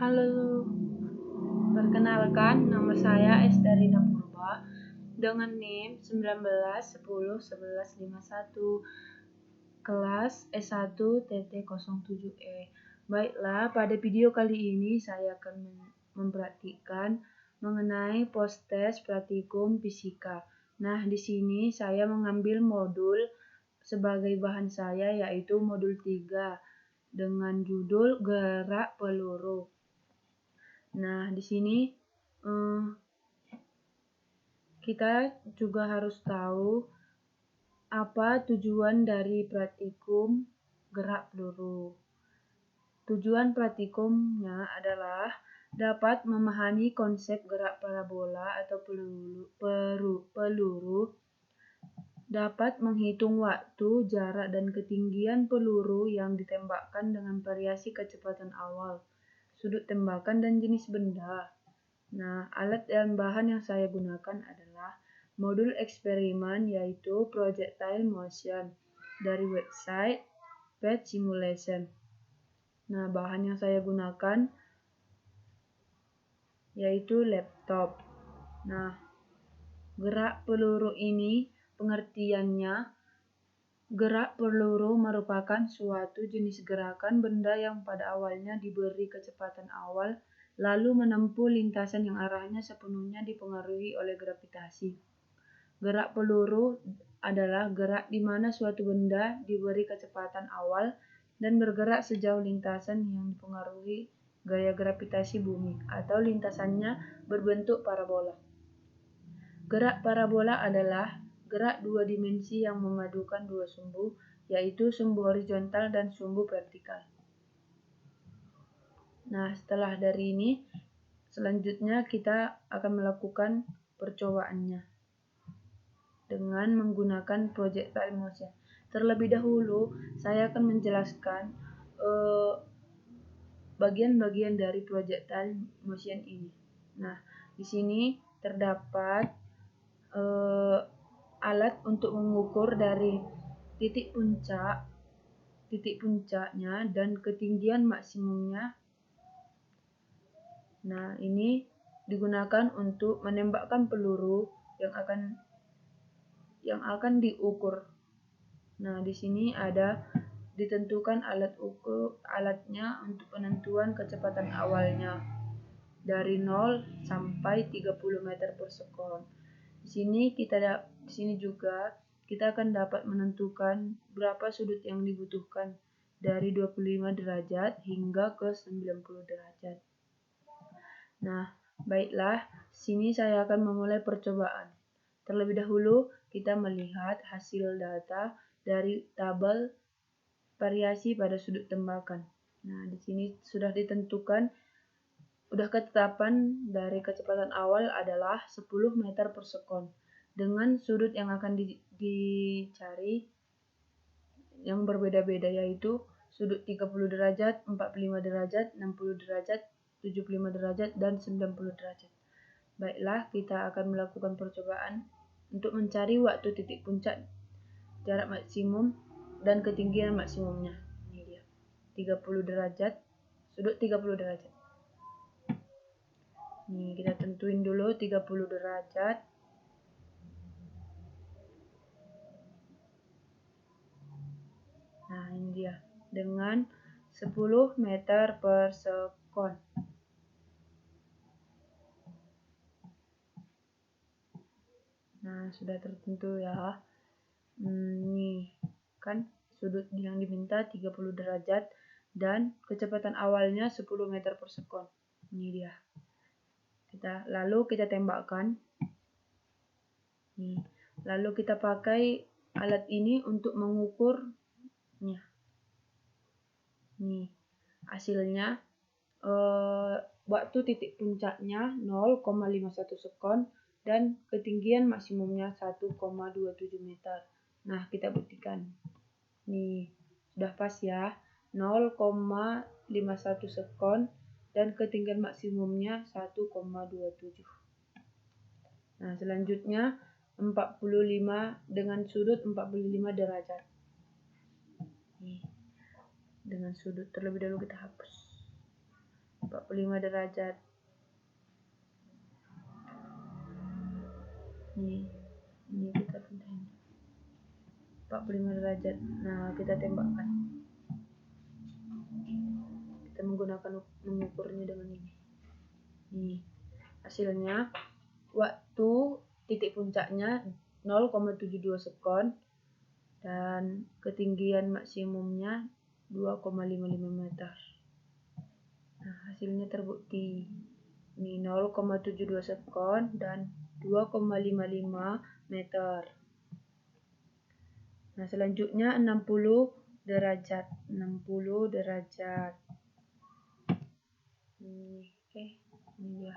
Halo, perkenalkan nama saya Esterina Purba dengan NIM 19101151 kelas S1 TT07E. Baiklah, pada video kali ini saya akan mempraktikkan mengenai post-test praktikum fisika. Nah, di sini saya mengambil modul sebagai bahan saya yaitu modul 3 dengan judul gerak peluru. Nah, di sini kita juga harus tahu apa tujuan dari praktikum gerak peluru. Tujuan praktikumnya adalah dapat memahami konsep gerak parabola atau peluru, dapat menghitung waktu, jarak, dan ketinggian peluru yang ditembakkan dengan variasi kecepatan awal, sudut tembakan, dan jenis benda. Nah, alat dan bahan yang saya gunakan adalah modul eksperimen yaitu projectile motion dari website PET Simulation. Nah, bahan yang saya gunakan yaitu laptop. Nah, gerak peluru ini pengertiannya, gerak peluru merupakan suatu jenis gerakan benda yang pada awalnya diberi kecepatan awal lalu menempuh lintasan yang arahnya sepenuhnya dipengaruhi oleh gravitasi. Gerak peluru adalah gerak di mana suatu benda diberi kecepatan awal dan bergerak sejauh lintasan yang dipengaruhi gaya gravitasi bumi atau lintasannya berbentuk parabola. Gerak parabola adalah gerak dua dimensi yang memadukan dua sumbu, yaitu sumbu horizontal dan sumbu vertikal. Nah, setelah dari ini, selanjutnya kita akan melakukan percobaannya dengan menggunakan projectile motion. Terlebih dahulu, saya akan menjelaskan bagian-bagian dari projectile motion ini. Nah, di sini terdapat alat untuk mengukur dari titik puncaknya dan ketinggian maksimumnya. Nah, ini digunakan untuk menembakkan peluru yang akan diukur. Nah, di sini ada ditentukan alatnya untuk penentuan kecepatan awalnya dari 0 sampai 30 meter per sekon. Di sini juga kita akan dapat menentukan berapa sudut yang dibutuhkan dari 25 derajat hingga ke 90 derajat. Nah, baiklah, sini saya akan memulai percobaan. Terlebih dahulu, kita melihat hasil data dari tabel variasi pada sudut tembakan. Nah, di sini sudah ditentukan, ketetapan dari kecepatan awal adalah 10 meter per sekon. Dengan sudut yang akan dicari yang berbeda-beda, yaitu sudut 30 derajat, 45 derajat, 60 derajat, 75 derajat, dan 90 derajat. Baiklah, kita akan melakukan percobaan untuk mencari waktu titik puncak, jarak maksimum, dan ketinggian maksimumnya. Ini dia, 30 derajat, sudut 30 derajat. Nih, kita tentuin dulu 30 derajat. Nah, ini dia, dengan 10 meter per sekon. Nah, sudah tertentu ya. Nih, kan sudut yang diminta 30 derajat dan kecepatan awalnya 10 meter per sekon. Ini dia. Lalu kita tembakkan. Nih, lalu kita pakai alat ini untuk mengukurnya. Nih, hasilnya waktu titik puncaknya 0,51 sekon dan ketinggian maksimumnya 1,27 meter. Nah, kita buktikan. Nih, sudah pas ya. 0,51 sekon dan ketinggian maksimumnya 1,27. Nah, selanjutnya 45 dengan sudut 45 derajat. Nih, dengan sudut terlebih dahulu kita hapus. 45 derajat. Ini kita pindahin 45 derajat. Nah, kita tembakkan. Kita mengukurnya dengan ini. Nih, hasilnya waktu titik puncaknya 0,72 sekon dan ketinggian maksimumnya 2,55 meter. Nah, hasilnya terbukti. Ini 0,72 sekon dan 2,55 meter. Nah, selanjutnya 60 derajat. 60 derajat. Ini dia.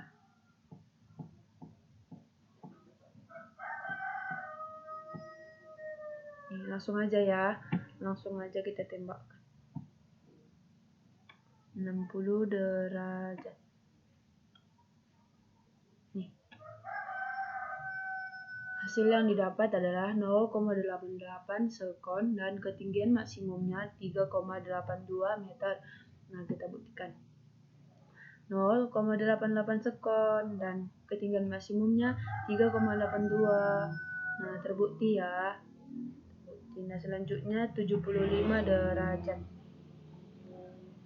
Nih, langsung aja ya. Langsung aja kita tembakkan. 60 derajat. Nih. Hasil yang didapat adalah 0,88 sekon dan ketinggian maksimumnya 3,82 meter. Nah, kita buktikan. 0,88 sekon dan ketinggian maksimumnya 3,82. Nah, terbukti ya. Nah, selanjutnya 75 derajat.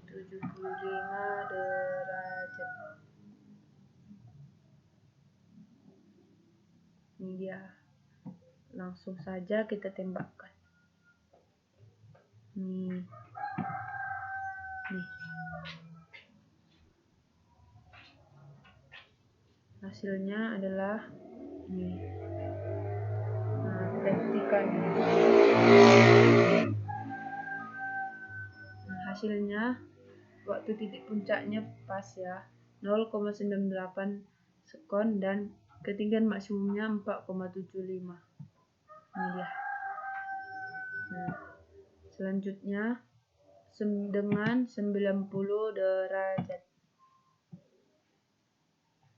75 derajat. Ini dia. Langsung saja kita tembakkan. Nih. Hasilnya adalah ini. Nah, kita buktikan. Nah, hasilnya waktu titik puncaknya pas ya, 0,98 sekon dan ketinggian maksimumnya 4,75. Ini dia. Nah, selanjutnya dengan 90 derajat.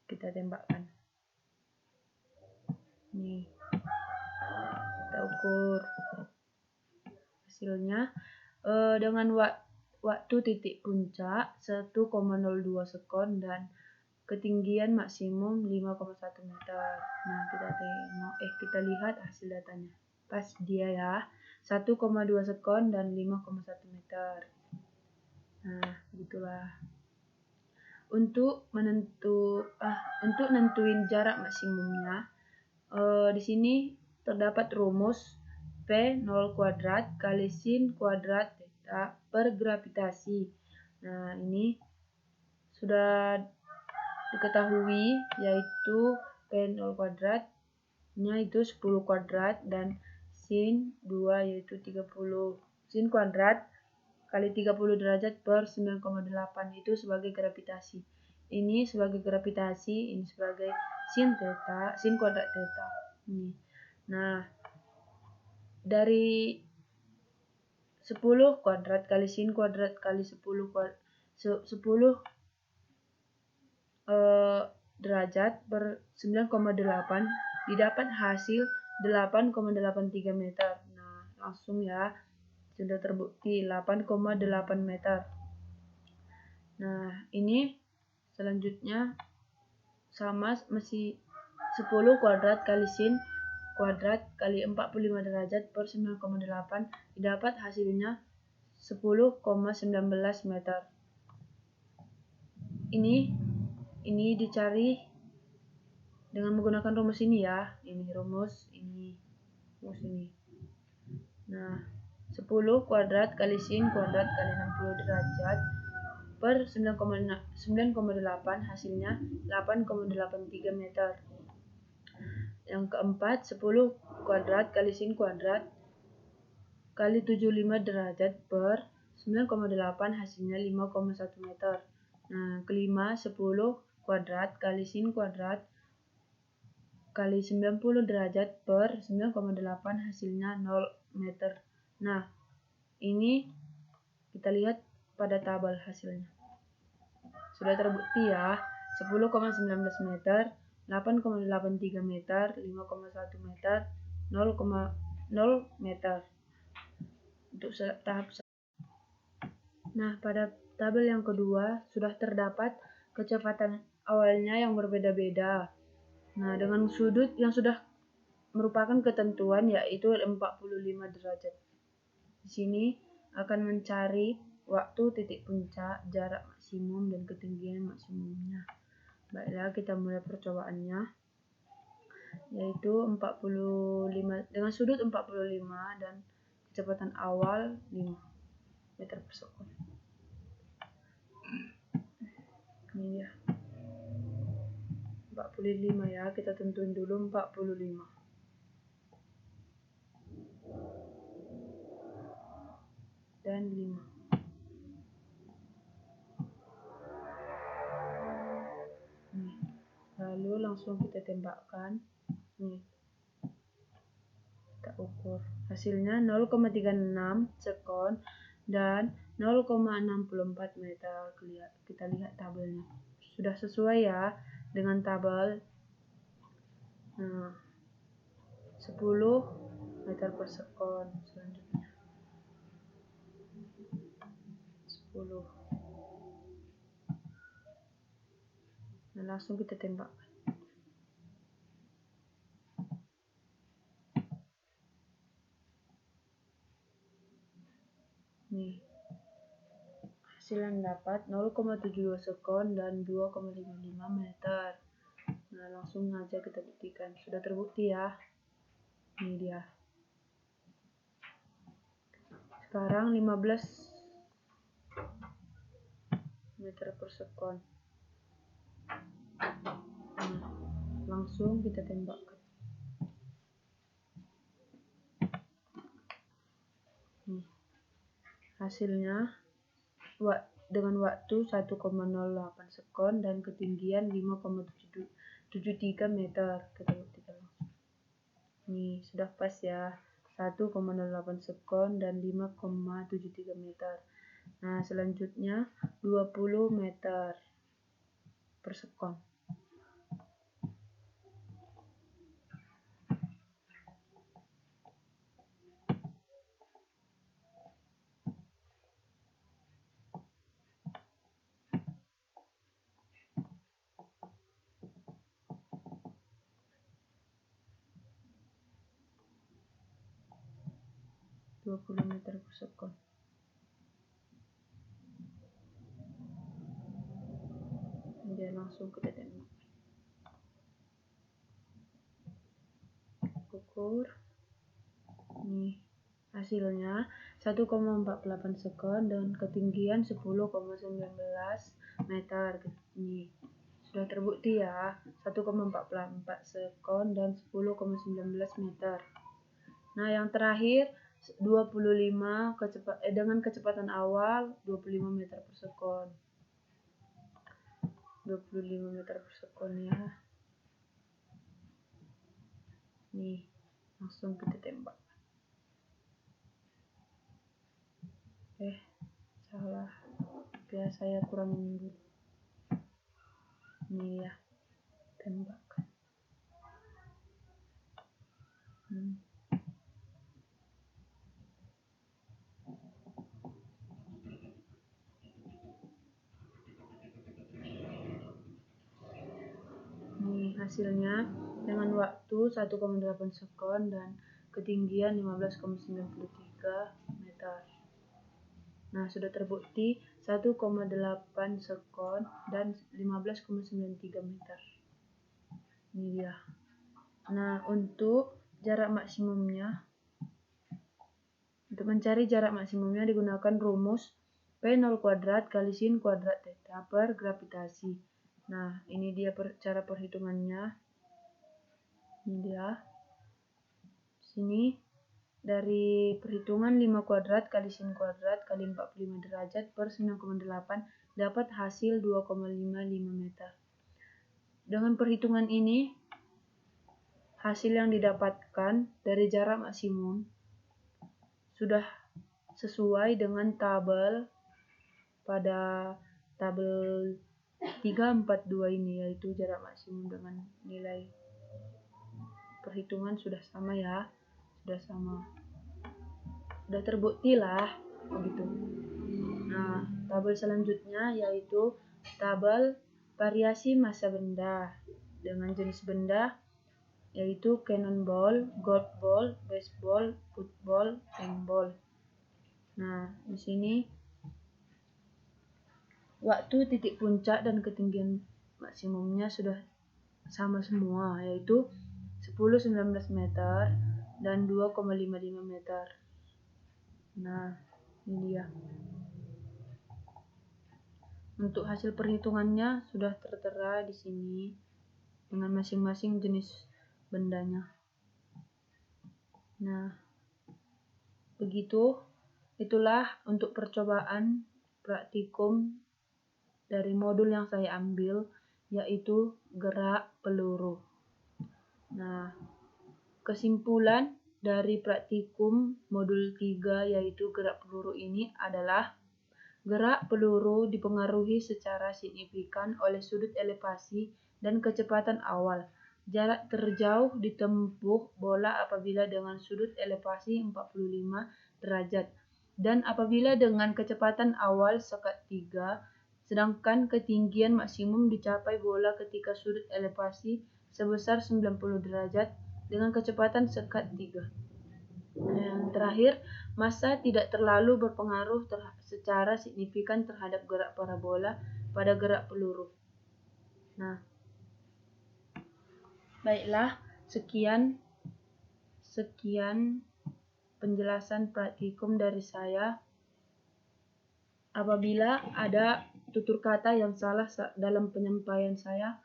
Kita tembakkan. Nih. Kita ukur hasilnya dengan waktu titik puncak 1,02 sekon dan ketinggian maksimum 5,1 meter. Nah, kita lihat hasil datanya. Pas dia ya, 1,2 sekon dan 5,1 meter. Nah, begitulah. Untuk nentuin jarak maksimumnya, di sini terdapat rumus P0 kuadrat kali sin kuadrat theta per gravitasi. Nah, ini sudah diketahui, yaitu P0 kuadratnya itu 10 kuadrat dan sin 2 yaitu 30. Sin kuadrat kali 30 derajat per 9,8 itu sebagai gravitasi. Ini sebagai gravitasi, ini sebagai sin theta, sin kuadrat theta. Ini. Nah, dari 10 kuadrat kali sin kuadrat kali 10 derajat per 9,8 didapat hasil 8,83 meter. Nah, langsung ya. Sudah terbukti 8,8 meter. Nah, ini selanjutnya sama masih 10 kuadrat kali sin kuadrat kali 45 derajat per 9,8 didapat hasilnya 10,19 meter. Ini dicari dengan menggunakan rumus ini ya. Ini rumus ini. Nah, 10 kuadrat kali sin kuadrat kali 60 derajat per 9,8 hasilnya 8,83 meter. Yang keempat, 10 kuadrat kali sin kuadrat kali 75 derajat per 9,8 hasilnya 5,1 meter. Nah, kelima, 10 kuadrat kali sin kuadrat kali 90 derajat per 9,8 hasilnya 0 meter. Nah, ini kita lihat pada tabel hasilnya. Sudah terbukti ya, 10,19 meter, 8,83 meter, 5,1 meter, 0,0 meter. Untuk tahap. Nah, pada tabel yang kedua sudah terdapat kecepatan awalnya yang berbeda-beda. Nah, dengan sudut yang sudah merupakan ketentuan yaitu 45 derajat. Di sini akan mencari waktu titik puncak, jarak maksimum, dan ketinggian maksimumnya. Baiklah, kita mulai percobaannya, yaitu 45 dengan sudut 45 dan kecepatan awal 5 meter per sekon. Ini ya, 45 ya, kita tentuin dulu 45 dan 5. Nih, lalu langsung kita tembakkan. Nih, kita ukur hasilnya 0,36 sekon dan 0,64 meter. Kita lihat tabelnya sudah sesuai ya dengan tabel. Nah, 10 meter per sekon selanjutnya 10. Nah, langsung kita tembakkan. Nih, hasil yang dapat 0,72 sekon dan 2,55 meter. Nah, langsung aja kita buktikan. Sudah terbukti ya. Ini dia. Sekarang 15 meter per sekon. Nah, langsung kita tembakkan. Nih, hasilnya dengan waktu 1,08 sekon dan ketinggian 5,73 meter. Kita buktikan langsung. Nih, sudah pas ya. 1,08 sekon dan 5,73 meter. Nah, selanjutnya 20 meter per sekon. Meter per sekon. Dia langsung kita tembak. Ukur. Nih, hasilnya 1,48 sekon dan ketinggian 10,19 meter. Nih, sudah terbukti ya. 1,44 sekon dan 10,19 meter. Nah, yang terakhir 25 dengan kecepatan awal 25 meter per sekon. 25 meter per sekon ya. Nih, langsung kita tembak. Salah. Ya, saya kurangin dulu. Nih ya, tembak. Nih hasilnya dengan waktu 1,8 sekon dan ketinggian 15,93 meter. Nah, sudah terbukti 1,8 sekon dan 15,93 meter. Ini dia. Nah, untuk mencari jarak maksimumnya digunakan rumus P0 kuadrat kali sin kuadrat theta per gravitasi. Nah, ini dia cara perhitungannya. Ini dia. Sini dari perhitungan 5 kuadrat kali sin kuadrat kali 45 derajat per 9,8 dapat hasil 2,55 meter. Dengan perhitungan ini, hasil yang didapatkan dari jarak maksimum sudah sesuai dengan tabel pada tabel 342 ini, yaitu jarak maksimum dengan nilai perhitungan sudah sama ya. Sudah sama. Sudah terbukti lah begitu. Nah, tabel selanjutnya yaitu tabel variasi massa benda dengan jenis benda yaitu cannonball, golf ball, baseball, football, paintball. Nah, di sini waktu titik puncak dan ketinggian maksimumnya sudah sama semua, yaitu 10-19 meter dan 2,55 meter. Nah, ini dia. Untuk hasil perhitungannya sudah tertera di sini dengan masing-masing jenis bendanya. Nah, begitu. Itulah untuk percobaan praktikum dari modul yang saya ambil, yaitu gerak peluru. Nah, kesimpulan dari praktikum modul 3 yaitu gerak peluru ini adalah gerak peluru dipengaruhi secara signifikan oleh sudut elevasi dan kecepatan awal. Jarak terjauh ditempuh bola apabila dengan sudut elevasi 45 derajat dan apabila dengan kecepatan awal sekat 3, sedangkan ketinggian maksimum dicapai bola ketika sudut elevasi sebesar 90 derajat dengan kecepatan sekat 3. Yang terakhir, massa tidak terlalu berpengaruh secara signifikan terhadap gerak parabola pada gerak peluru. Nah, baiklah, sekian penjelasan praktikum dari saya. Apabila ada tutur kata yang salah dalam penyampaian saya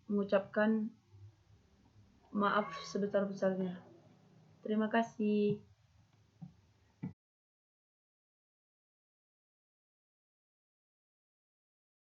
mengucapkan maaf sebesar-besarnya. Terima kasih.